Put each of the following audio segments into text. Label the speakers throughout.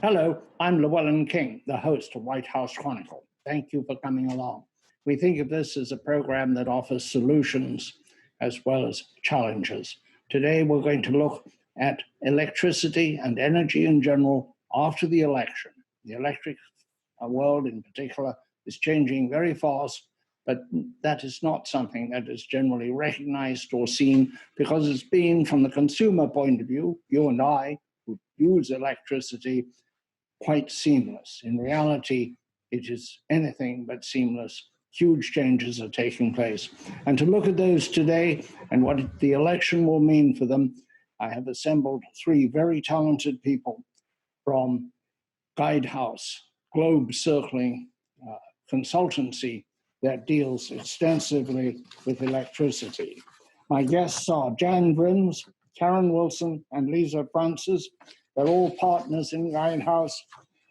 Speaker 1: Hello, I'm Llewellyn King, the host of Whitehouse Chronicle. Thank you for coming along. We think of this as a program that offers solutions as well as challenges. Today, we're going to look at electricity and energy in general after the election. The electric world in particular is changing very fast, but that is not something that is generally recognized or seen because it's been, from the consumer point of view, you and I, who use electricity, quite seamless. In reality, it is anything but seamless. Huge changes are taking place. And to look at those today and what the election will mean for them, I have assembled three very talented people from Guidehouse, globe-circling consultancy that deals extensively with electricity. My guests are Jan Brims, Karen Wilson, and Lisa Francis. They're all partners in Guidehouse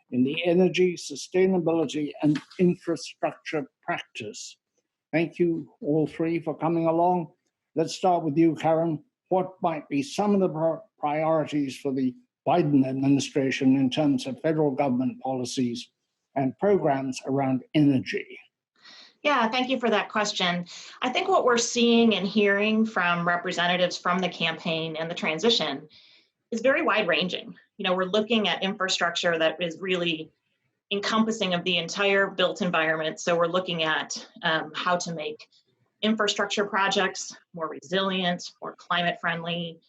Speaker 1: in the energy, sustainability, and infrastructure practice. Thank you, all three, for coming along. Let's start with you, Karen. What might be some of the priorities for the Biden administration in terms of federal government policies and programs around energy?
Speaker 2: Yeah, thank you for that question. I think what we're seeing and hearing from representatives from the campaign and the transition is very wide-ranging. We're looking at infrastructure that is really encompassing of the entire built environment. So we're looking at how to make infrastructure projects more resilient, more climate-friendly,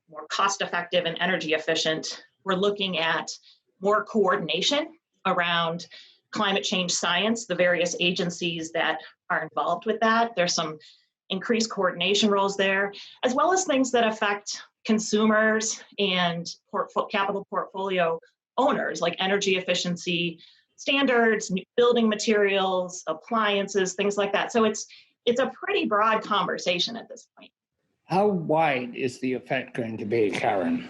Speaker 2: more cost-effective and energy efficient. We're looking at more coordination around climate change science, the various agencies that are involved with that. There's some increased coordination roles there, as well as things that affect consumers and capital portfolio owners, like energy efficiency standards, building materials, appliances, things like that. So it's a pretty broad conversation at this point.
Speaker 1: How wide is the effect going to be, Karen?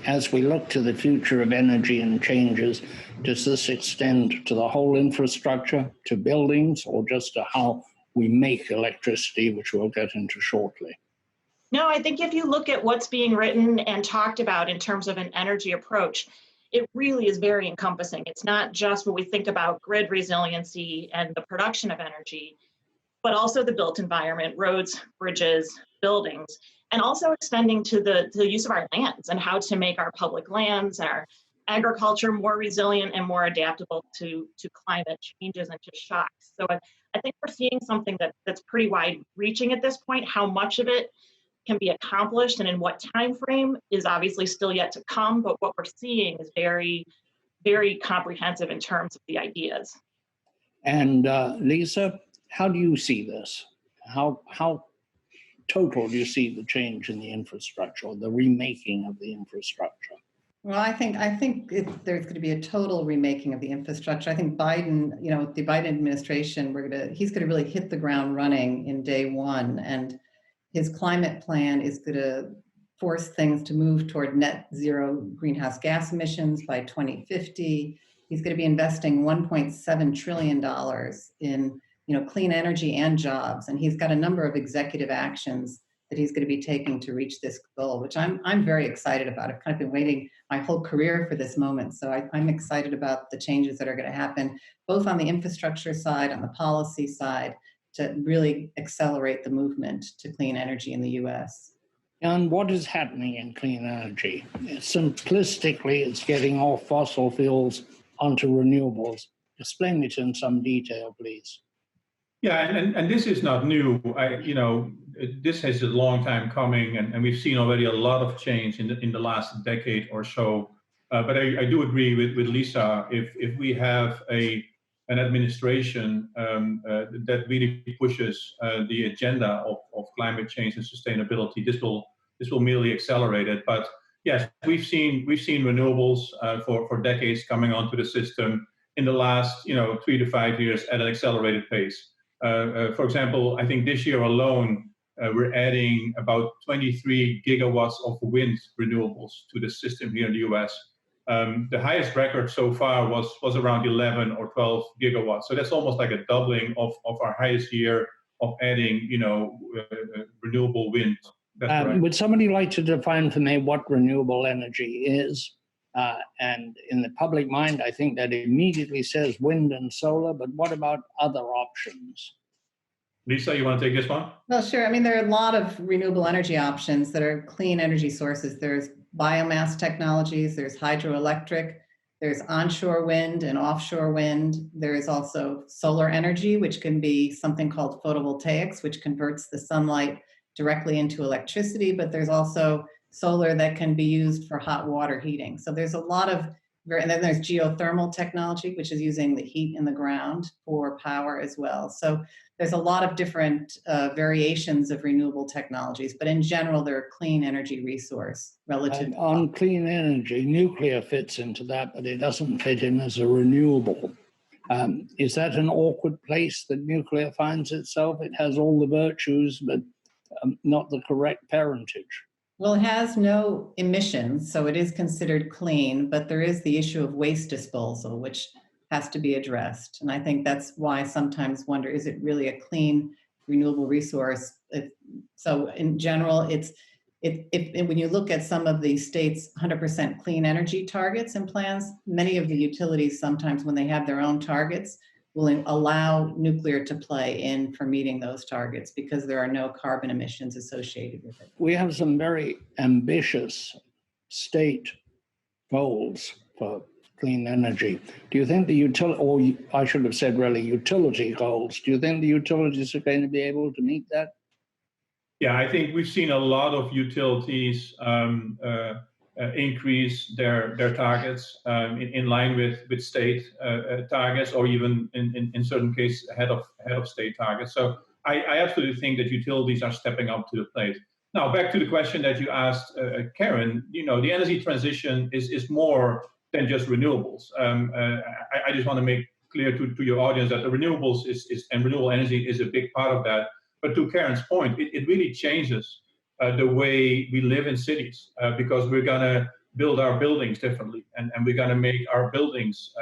Speaker 1: As we look to the future of energy and changes, does this extend to the whole infrastructure, to buildings, or just to how we make electricity, which we'll get into shortly?
Speaker 2: No, I think if you look at what's being written and talked about in terms of an energy approach, it really is very encompassing. It's not just what we think about grid resiliency and the production of energy, but also the built environment, roads, bridges, buildings, and also extending to the use of our lands and how to make our public lands, our agriculture more resilient and more adaptable to climate changes and to shocks. So I think we're seeing something that's pretty wide-reaching at this point. How much of it can be accomplished and in what time frame is obviously still yet to come, but what we're seeing is very, very comprehensive in terms of the ideas.
Speaker 1: And Lisa, how do you see this? How total do you see the change in the infrastructure, or the remaking of the infrastructure?
Speaker 3: Well, I think there's going to be a total remaking of the infrastructure. I think Biden, the Biden administration, he's going to really hit the ground running in day one, and his climate plan is going to force things to move toward net zero greenhouse gas emissions by 2050. He's going to be investing $1.7 trillion in clean energy and jobs, and he's got a number of executive actions that he's going to be taking to reach this goal, which I'm very excited about. I've kind of been waiting my whole career for this moment, so I'm excited about the changes that are going to happen, both on the infrastructure side, on the policy side, to really accelerate the movement to clean energy in the U.S.
Speaker 1: And what is happening in clean energy? Simplistically, it's getting off fossil fuels onto renewables. Explain it in some detail, please.
Speaker 4: Yeah, and this is not new. This has a long time coming, and we've seen already a lot of change in the last decade or so. But I do agree with Lisa. If we have an administration that really pushes the agenda of climate change and sustainability, this will merely accelerate it. But yes, we've seen renewables for decades coming onto the system in the last 3 to 5 years at an accelerated pace. For example, I think this year alone we're adding about 23 gigawatts of wind renewables to the system here in the U.S. The highest record so far was around 11 or 12 gigawatts. So that's almost like a doubling of our highest year of adding, renewable wind.
Speaker 1: Would somebody like to define for me what renewable energy is? And in the public mind, I think that immediately says wind and solar, but what about other options?
Speaker 4: Lisa, you want to take this one?
Speaker 3: Well, sure. I mean, there are a lot of renewable energy options that are clean energy sources. There's biomass technologies, there's hydroelectric, there's onshore wind and offshore wind. There is also solar energy, which can be something called photovoltaics, which converts the sunlight directly into electricity, but there's also solar that can be used for hot water heating. So there's a lot of, and then there's geothermal technology, which is using the heat in the ground for power as well. So there's a lot of different variations of renewable technologies, but in general, they're a clean energy resource relative to
Speaker 1: on clean energy, nuclear fits into that, but it doesn't fit in as a renewable. Is that an awkward place that nuclear finds itself? It has all the virtues, but not the correct parentage.
Speaker 3: Well, it has no emissions, so it is considered clean, but there is the issue of waste disposal, which has to be addressed. And I think that's why I sometimes wonder, is it really a clean renewable resource? So in general, when you look at some of the states' 100% clean energy targets and plans, many of the utilities sometimes when they have their own targets will allow nuclear to play in for meeting those targets because there are no carbon emissions associated with it.
Speaker 1: We have some very ambitious state goals for clean energy. Do you think the utility goals, do you think the utilities are going to be able to meet that?
Speaker 4: Yeah, I think we've seen a lot of utilities increase their targets in line with state targets, or even in certain cases ahead of state targets. So I absolutely think that utilities are stepping up to the plate. Now, back to the question that you asked, Karen. The energy transition is more than just renewables. I just want to make clear to your audience that the renewables and renewable energy is a big part of that. But to Karen's point, it really changes the way we live in cities because we're going to build our buildings differently, and we're going to make our buildings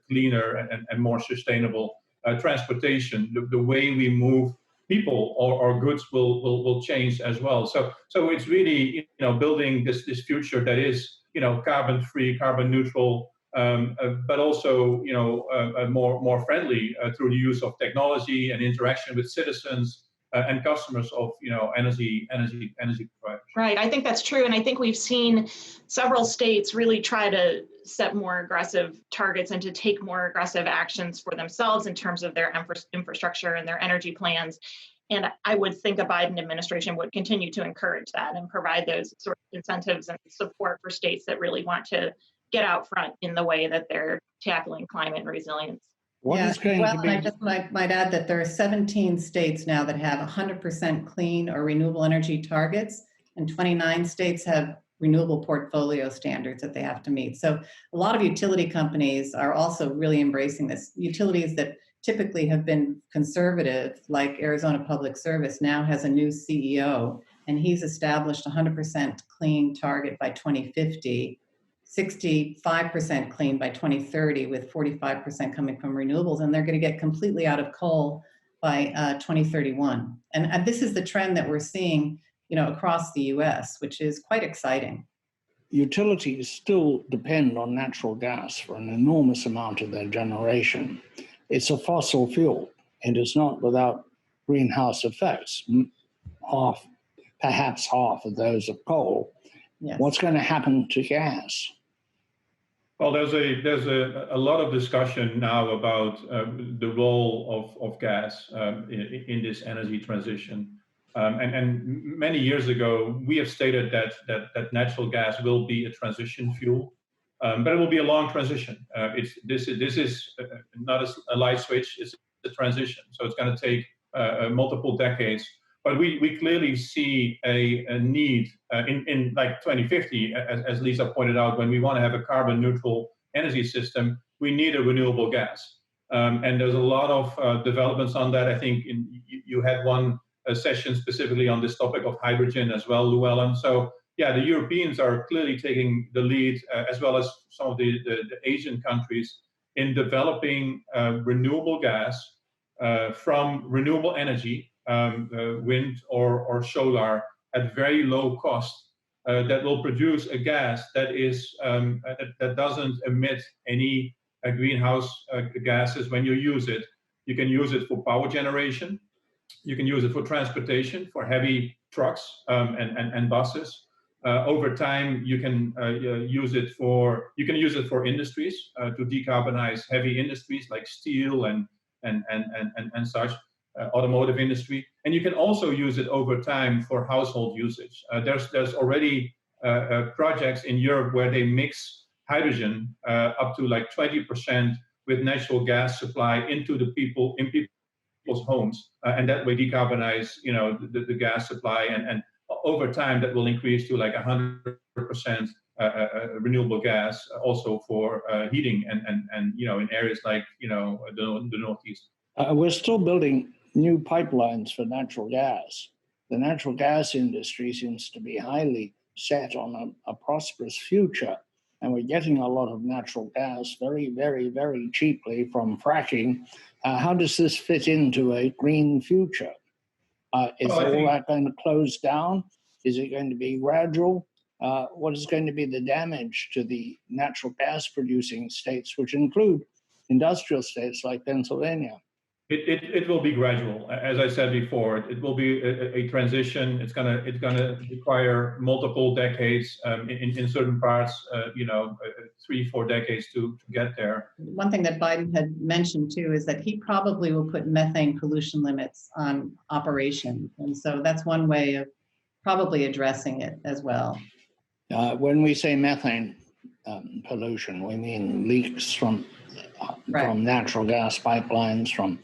Speaker 4: cleaner and more sustainable. Transportation, the way we move people or goods will change as well. So it's really building this future that is carbon free, carbon neutral, but also more friendly through the use of technology and interaction with citizens and customers of energy providers.
Speaker 2: Right, I think that's true, and I think we've seen several states really try to set more aggressive targets and to take more aggressive actions for themselves in terms of their infrastructure and their energy plans. And I would think a Biden administration would continue to encourage that and provide those sort of incentives and support for states that really want to get out front in the way that they're tackling climate resilience.
Speaker 1: I
Speaker 3: just might add that there are 17 states now that have 100% clean or renewable energy targets, and 29 states have renewable portfolio standards that they have to meet. So a lot of utility companies are also really embracing this. Utilities that typically have been conservative, like Arizona Public Service, now has a new CEO, and he's established 100% clean target by 2050, 65% clean by 2030, with 45% coming from renewables, and they're going to get completely out of coal by 2031. And this is the trend that we're seeing, across the U.S., which is quite exciting.
Speaker 1: Utilities still depend on natural gas for an enormous amount of their generation. It's a fossil fuel. It is not without greenhouse effects, perhaps half of those of coal.
Speaker 3: Yes.
Speaker 1: What's going to happen to gas?
Speaker 4: Well, there's a lot of discussion now about the role of gas in this energy transition. And many years ago, we have stated that natural gas will be a transition fuel, but it will be a long transition. This is not a light switch; it's a transition. So it's going to take multiple decades. But we clearly see a need in like 2050, as Lisa pointed out, when we want to have a carbon neutral energy system, we need a renewable gas. And there's a lot of developments on that. I think you had one session specifically on this topic of hydrogen as well, Llewellyn. So yeah, the Europeans are clearly taking the lead, as well as some of the Asian countries, in developing renewable gas from renewable energy, wind or solar, at very low cost, that will produce a gas that is that doesn't emit any greenhouse gases when you use it. You can use it for power generation. You can use it for transportation, for heavy trucks and buses. Over time, you can use it for industries to decarbonize heavy industries like steel and such, automotive industry. And you can also use it over time for household usage. There's already projects in Europe where they mix hydrogen up to like 20% with natural gas supply into people's homes, and that way decarbonize, the gas supply, and over time that will increase to like 100% renewable gas, also for heating and in areas like the Northeast.
Speaker 1: We're still building new pipelines for natural gas. The natural gas industry seems to be highly set on a prosperous future, and we're getting a lot of natural gas very, very, very cheaply from fracking. How does this fit into a green future? Is all that going to close down? Is it going to be gradual? What is going to be the damage to the natural gas producing states, which include industrial states like Pennsylvania?
Speaker 4: It will be gradual. As I said before, it will be a transition. It's gonna require multiple decades, in certain parts, 3-4 decades to get there.
Speaker 3: One thing that Biden had mentioned too is that he probably will put methane pollution limits on operations, and so that's one way of probably addressing it as well.
Speaker 1: When we say methane pollution, we mean leaks from natural gas pipelines, from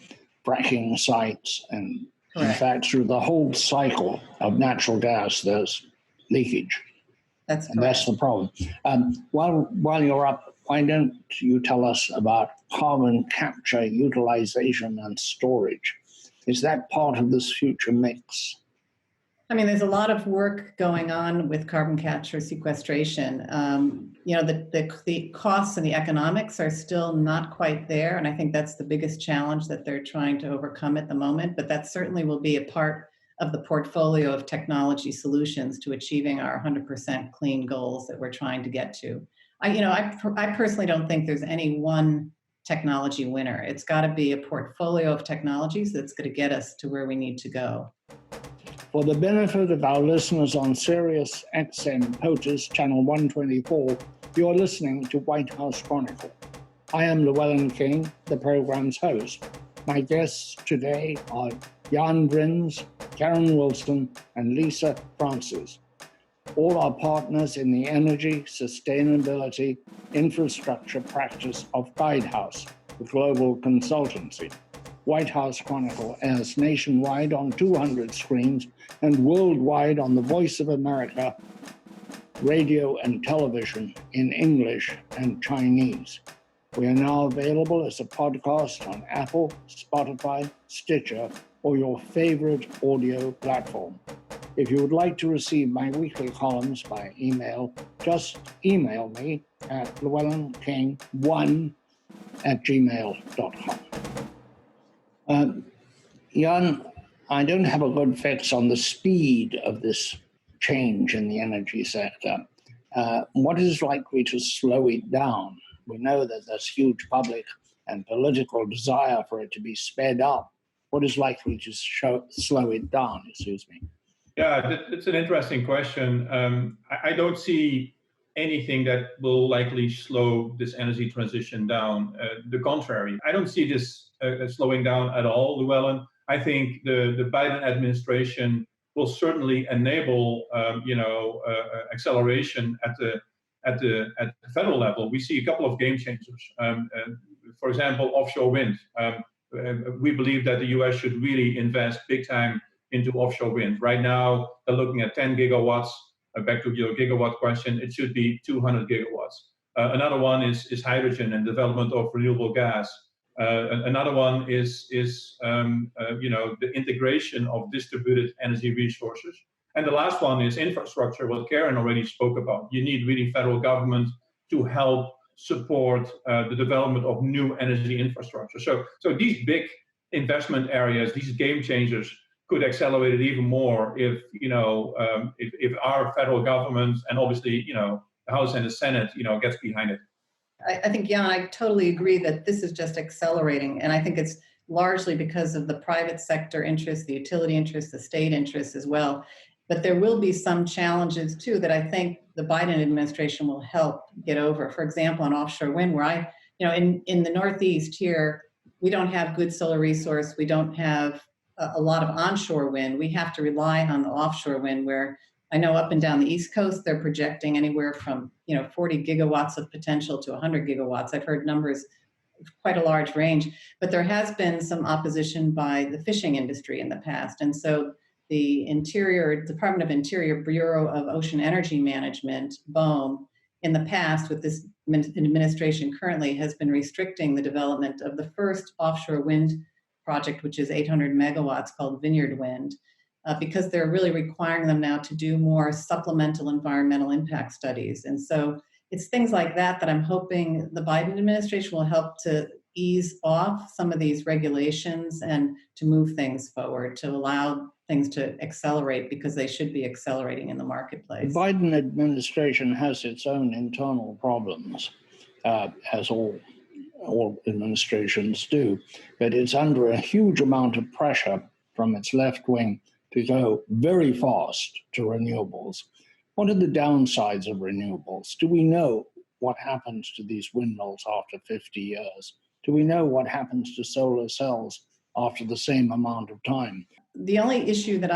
Speaker 1: fracking sites, and in fact, through the whole cycle of natural gas, there's leakage.
Speaker 3: That's
Speaker 1: the problem. While you're up, why don't you tell us about carbon capture, utilization, and storage? Is that part of this future mix?
Speaker 3: I mean, there's a lot of work going on with carbon capture sequestration. The costs and the economics are still not quite there, and I think that's the biggest challenge that they're trying to overcome at the moment. But that certainly will be a part of the portfolio of technology solutions to achieving our 100% clean goals that we're trying to get to. I personally don't think there's any one technology winner. It's got to be a portfolio of technologies that's going to get us to where we need to go.
Speaker 1: For the benefit of our listeners on Sirius XM POTUS Channel 124, you're listening to White House Chronicle. I am Llewellyn King, the program's host. My guests today are Jan Brins, Karen Wilson, and Lisa Francis. All are partners in the energy, sustainability, infrastructure practice of Guidehouse, the global consultancy. White House Chronicle airs nationwide on 200 screens and worldwide on the Voice of America radio and television in English and Chinese. We are now available as a podcast on Apple, Spotify, Stitcher, or your favorite audio platform. If you would like to receive my weekly columns by email, just email me at llewellynking1@gmail.com. Jan, I don't have a good fix on the speed of this change in the energy sector. What is likely to slow it down? We know that there's huge public and political desire for it to be sped up. What is likely to slow it down? Excuse me.
Speaker 4: Yeah, it's an interesting question. I don't see anything that will likely slow this energy transition down. The contrary, I don't see this slowing down at all, Llewellyn. I think the Biden administration will certainly enable, acceleration at the federal level. We see a couple of game changers. For example, offshore wind. We believe that the U.S. should really invest big time into offshore wind. Right now, they're looking at 10 gigawatts. Back to your gigawatt question, it should be 200 gigawatts. Another one is hydrogen and development of renewable gas. Another one is the integration of distributed energy resources. And the last one is infrastructure, what Karen already spoke about. You need really federal government to help support the development of new energy infrastructure. So these big investment areas, these game changers, could accelerate it even more if, if our federal government and obviously, the House and the Senate, gets behind it.
Speaker 3: I think, Jan, I totally agree that this is just accelerating. And I think it's largely because of the private sector interests, the utility interests, the state interests as well. But there will be some challenges too that I think the Biden administration will help get over. For example, on offshore wind, where in the Northeast here, we don't have good solar resource. We don't have a lot of onshore wind. We have to rely on the offshore wind, where I know up and down the East Coast, they're projecting anywhere from 40 gigawatts of potential to 100 gigawatts. I've heard numbers, quite a large range, but there has been some opposition by the fishing industry in the past. And so the Department of Interior Bureau of Ocean Energy Management, BOEM, in the past with this administration currently has been restricting the development of the first offshore wind project, which is 800 megawatts called Vineyard Wind, because they're really requiring them now to do more supplemental environmental impact studies. And so it's things like that that I'm hoping the Biden administration will help to ease off some of these regulations and to move things forward, to allow things to accelerate, because they should be accelerating in the marketplace.
Speaker 1: The Biden administration has its own internal problems, as all administrations do, but it's under a huge amount of pressure from its left wing to go very fast to renewables. What are the downsides of renewables? Do we know what happens to these windmills after 50 years? Do we know what happens to solar cells after the same amount of time?
Speaker 3: The only issue that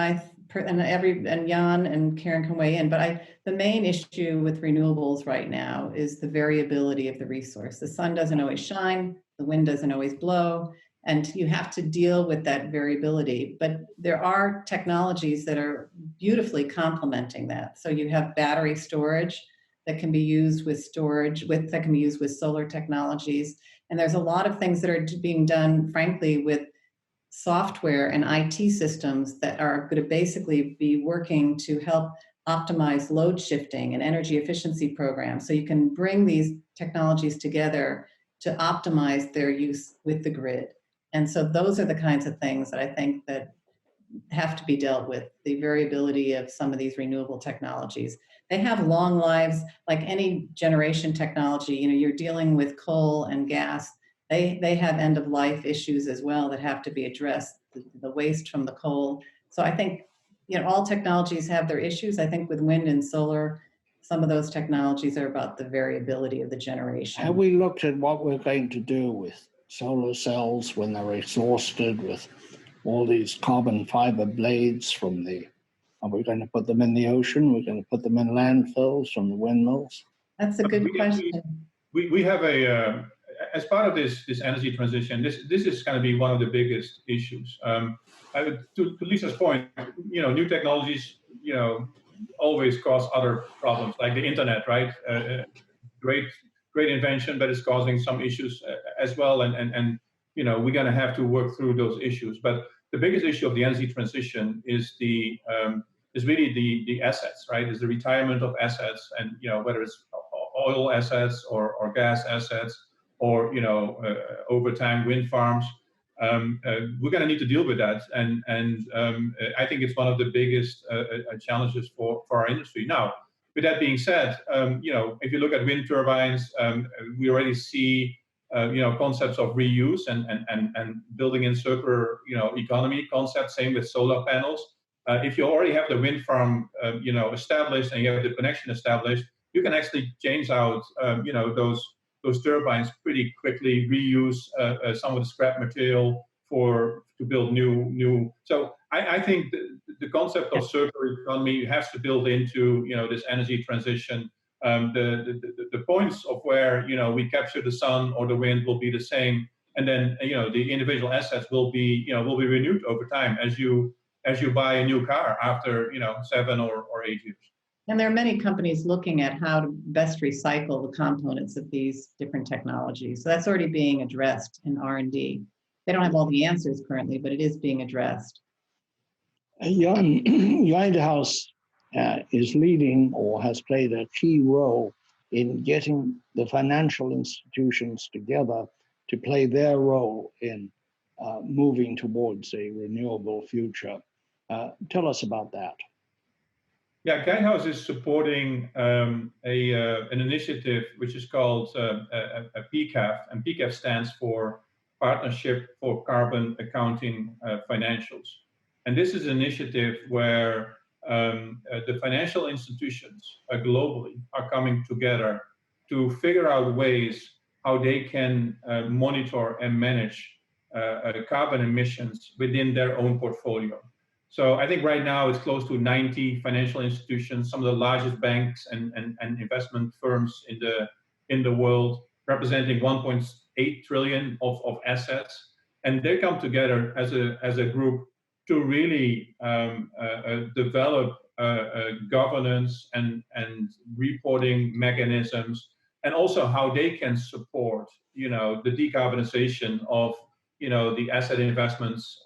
Speaker 3: and Jan and Karen can weigh in, but the main issue with renewables right now is the variability of the resource. The sun doesn't always shine, the wind doesn't always blow, and you have to deal with that variability. But there are technologies that are beautifully complementing that. So you have battery storage that can be used with that can be used with solar technologies. And there's a lot of things that are being done, frankly, with software and IT systems that are going to basically be working to help optimize load shifting and energy efficiency programs. So you can bring these technologies together to optimize their use with the grid. And so those are the kinds of things that I think that have to be dealt with, the variability of some of these renewable technologies. They have long lives, like any generation technology. You're dealing with coal and gas. They have end of life issues as well that have to be addressed, the waste from the coal. So I think, all technologies have their issues. I think with wind and solar, some of those technologies are about the variability of the generation.
Speaker 1: Have we looked at what we're going to do with solar cells when they're exhausted, with all these carbon fiber blades are we going to put them in the ocean? We're going to put them in landfills from the windmills?
Speaker 3: That's a good question.
Speaker 4: We have as part of this energy transition, this is going to be one of the biggest issues. To Lisa's point, new technologies, always cause other problems, like the internet, right? Great invention, but it's causing some issues as well, and we're going to have to work through those issues. But the biggest issue of the energy transition is really the assets, right? Is the retirement of assets, and whether it's oil assets or gas assets, or over time wind farms. We're going to need to deal with that, and I think it's one of the biggest challenges for our industry. Now, with that being said, if you look at wind turbines, we already see concepts of reuse and building in circular economy concepts. Same with solar panels. If you already have the wind farm established and you have the connection established, you can actually change out those turbines pretty quickly, reuse some of the scrap material to build new. So I think the concept of circular economy has to build into this energy transition. The points of where we capture the sun or the wind will be the same, and then the individual assets will be renewed over time as you buy a new car after 7 or 8 years.
Speaker 3: And there are many companies looking at how to best recycle the components of these different technologies. So that's already being addressed in R&D. They don't have all the answers currently, but it is being addressed.
Speaker 1: Guidehouse is leading or has played a key role in getting the financial institutions together to play their role in moving towards a renewable future. Tell us about that.
Speaker 4: Yeah, Guidehouse is supporting an initiative which is called a PCAF, and PCAF stands for Partnership for Carbon Accounting Financials. And this is an initiative where the financial institutions globally are coming together to figure out ways how they can monitor and manage carbon emissions within their own portfolio. So I think right now it's close to 90 financial institutions, some of the largest banks and investment firms in the world, representing 1.8 trillion of assets. And they come together as a group to really develop governance and reporting mechanisms, and also how they can support, the decarbonization of the asset investments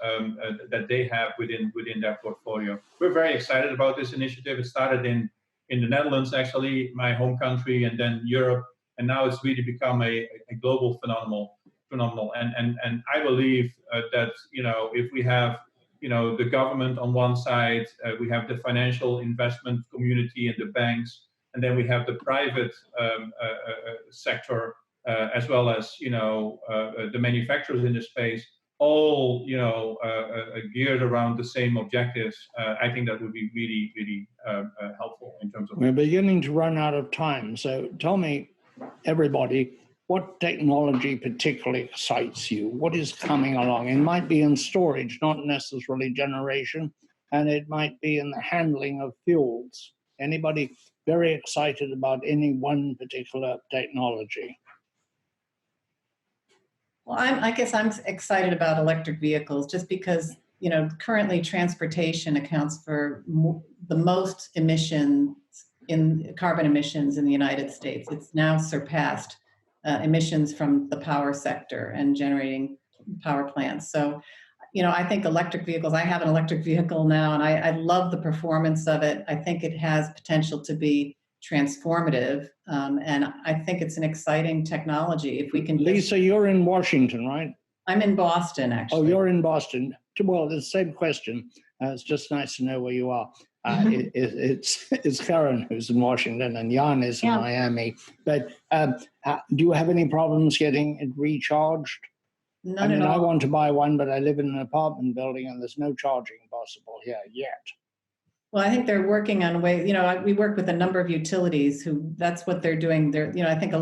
Speaker 4: that they have within their portfolio. We're very excited about this initiative. It started in the Netherlands, actually, my home country, and then Europe, and now it's really become a global phenomenon. And I believe that if we have the government on one side, we have the financial investment community and the banks, and then we have the private sector, as well as the manufacturers in the space, all geared around the same objectives. I think that would be really, really helpful in terms of.
Speaker 1: We're beginning to run out of time, so tell me, everybody, what technology particularly excites you? What is coming along? It might be in storage, not necessarily generation, and it might be in the handling of fuels. Anybody very excited about any one particular technology?
Speaker 3: Well, I guess I'm excited about electric vehicles just because, currently transportation accounts for the most carbon emissions in the United States. It's now surpassed emissions from the power sector and generating power plants. So, I think electric vehicles, I have an electric vehicle now, and I love the performance of it. I think it has potential to be transformative, and I think it's an exciting technology. If we can.
Speaker 1: Lisa, you're in Washington, right?
Speaker 3: I'm in Boston, actually.
Speaker 1: Oh, you're in Boston. Well, the same question. It's just nice to know where you are. It's Karen who's in Washington, and Jan is in Miami. But do you have any problems getting it recharged?
Speaker 3: None at all.
Speaker 1: I want to buy one, but I live in an apartment building, and there's no charging possible here yet.
Speaker 3: Well, I think they're working on ways, we work with a number of utilities who that's what they're doing. I think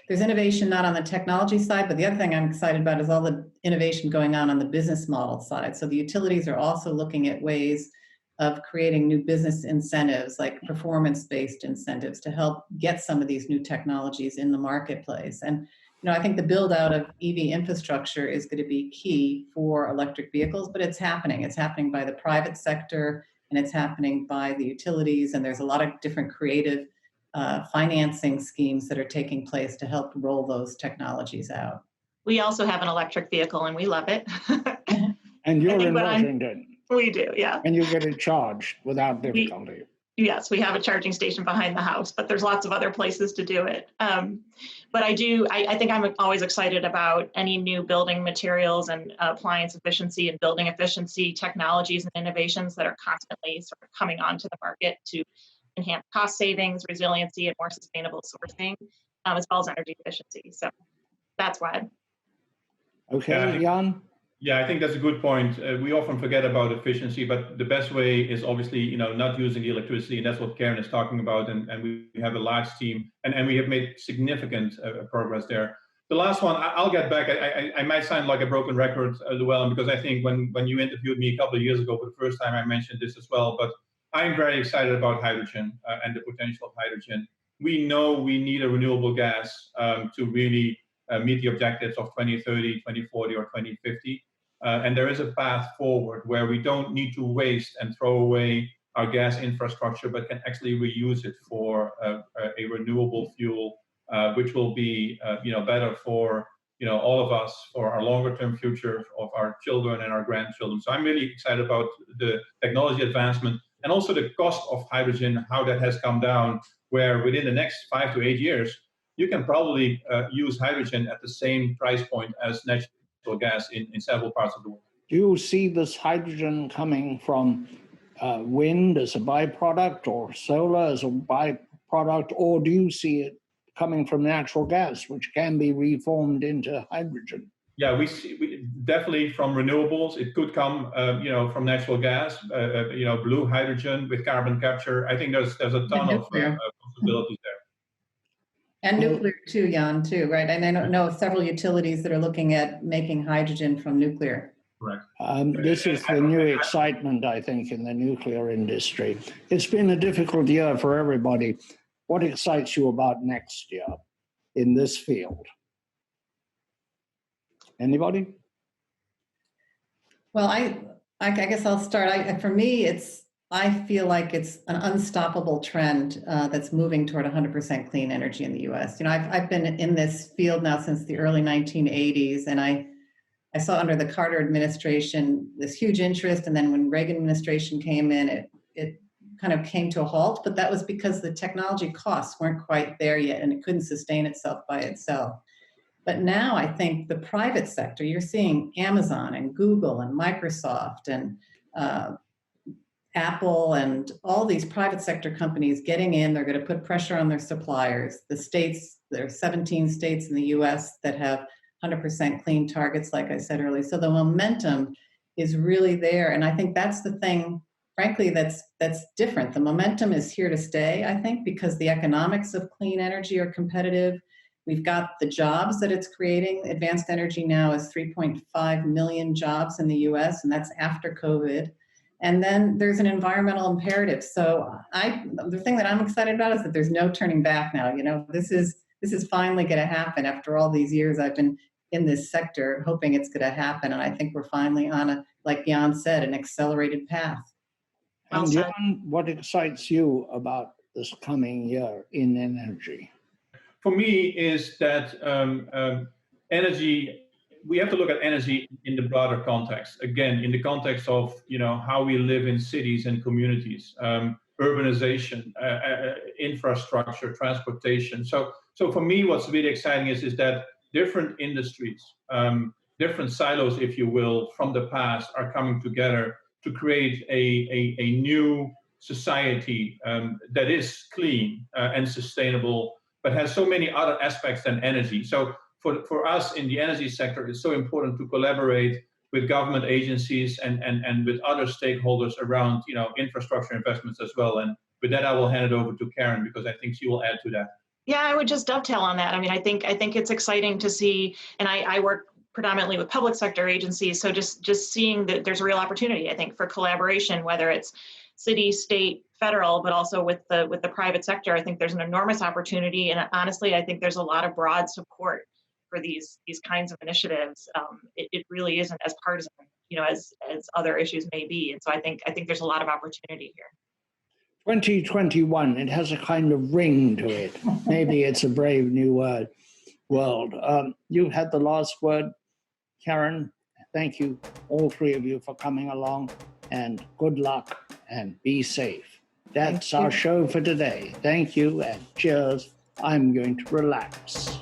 Speaker 3: there's innovation not on the technology side, but the other thing I'm excited about is all the innovation going on the business model side. So the utilities are also looking at ways of creating new business incentives, like performance-based incentives, to help get some of these new technologies in the marketplace. And I think the build out of EV infrastructure is going to be key for electric vehicles, but it's happening. It's happening by the private sector, and it's happening by the utilities, and there's a lot of different creative financing schemes that are taking place to help roll those technologies out.
Speaker 2: We also have an electric vehicle, and we love it.
Speaker 1: And you're in Washington.
Speaker 2: We do, yeah.
Speaker 1: And you get it charged without difficulty.
Speaker 2: Yes, we have a charging station behind the house, but there's lots of other places to do it. But I think I'm always excited about any new building materials and appliance efficiency and building efficiency technologies and innovations that are constantly sort of coming onto the market to enhance cost savings, resiliency, and more sustainable sourcing, as well as energy efficiency. So that's why.
Speaker 1: Okay, Jan?
Speaker 4: Yeah, I think that's a good point. We often forget about efficiency, but the best way is obviously, not using the electricity, and that's what Karen is talking about. And we have a large team, and we have made significant progress there. The last one, I'll get back. I might sound like a broken record, Llewellyn, because I think when you interviewed me a couple of years ago for the first time, I mentioned this as well. But I'm very excited about hydrogen and the potential of hydrogen. We know we need a renewable gas to really meet the objectives of 2030, 2040, or 2050. And there is a path forward where we don't need to waste and throw away our gas infrastructure, but can actually reuse it for a renewable fuel, which will be better for all of us, for our longer-term future of our children and our grandchildren. So I'm really excited about the technology advancement and also the cost of hydrogen, how that has come down, where within the next 5 to 8 years, you can probably use hydrogen at the same price point as natural gas in several parts of the world.
Speaker 1: Do you see this hydrogen coming from wind as a byproduct or solar as a byproduct, or do you see it coming from natural gas, which can be reformed into hydrogen?
Speaker 4: Yeah, we definitely from renewables. It could come, from natural gas, blue hydrogen with carbon capture. I think there's a ton of possibilities there.
Speaker 3: And nuclear too, Jan, too, right? And I don't know of several utilities that are looking at making hydrogen from nuclear.
Speaker 4: Correct.
Speaker 1: This is the new excitement, I think, in the nuclear industry. It's been a difficult year for everybody. What excites you about next year in this field? Anybody?
Speaker 3: Well, I guess I'll start. For me, I feel like it's an unstoppable trend that's moving toward 100% clean energy in the U.S. I've been in this field now since the early 1980s, and I saw under the Carter administration this huge interest, and then when Reagan administration came in, it kind of came to a halt, but that was because the technology costs weren't quite there yet, and it couldn't sustain itself by itself. But now I think the private sector, you're seeing Amazon and Google and Microsoft and Apple and all these private sector companies getting in. They're going to put pressure on their suppliers. The states, there are 17 states in the US that have 100% clean targets, like I said earlier. So the momentum is really there. And I think that's the thing, frankly, that's different. The momentum is here to stay, I think, because the economics of clean energy are competitive. We've got the jobs that it's creating. Advanced energy now is 3.5 million jobs in the US, and that's after COVID. And then there's an environmental imperative. So the thing that I'm excited about is that there's no turning back now. This is finally going to happen after all these years I've been in this sector, hoping it's going to happen. And I think we're finally on like Jan said, an accelerated path.
Speaker 1: And Jan, what excites you about this coming year in energy?
Speaker 4: For me, is that energy. We have to look at energy in the broader context. Again, in the context of how we live in cities and communities, urbanization, infrastructure, transportation. So for me, what's really exciting is that different industries, different silos, if you will, from the past are coming together to create a new society that is clean and sustainable, but has so many other aspects than energy. So for us in the energy sector, it's so important to collaborate with government agencies and with other stakeholders around infrastructure investments as well. And with that, I will hand it over to Karen, because I think she will add to that.
Speaker 2: Yeah, I would just dovetail on that. I mean, I think it's exciting to see, and I work predominantly with public sector agencies, so just seeing that there's a real opportunity, I think, for collaboration, whether it's city, state, federal, but also with the private sector. I think there's an enormous opportunity, and honestly, I think there's a lot of broad support for these kinds of initiatives. It really isn't as partisan, as other issues may be, and so I think there's a lot of opportunity here.
Speaker 1: 2021, it has a kind of ring to it. Maybe it's a brave new world. You had the last word, Karen. Thank you, all three of you, for coming along, and good luck and be safe. That's our show for today. Thank you and cheers. I'm going to relax.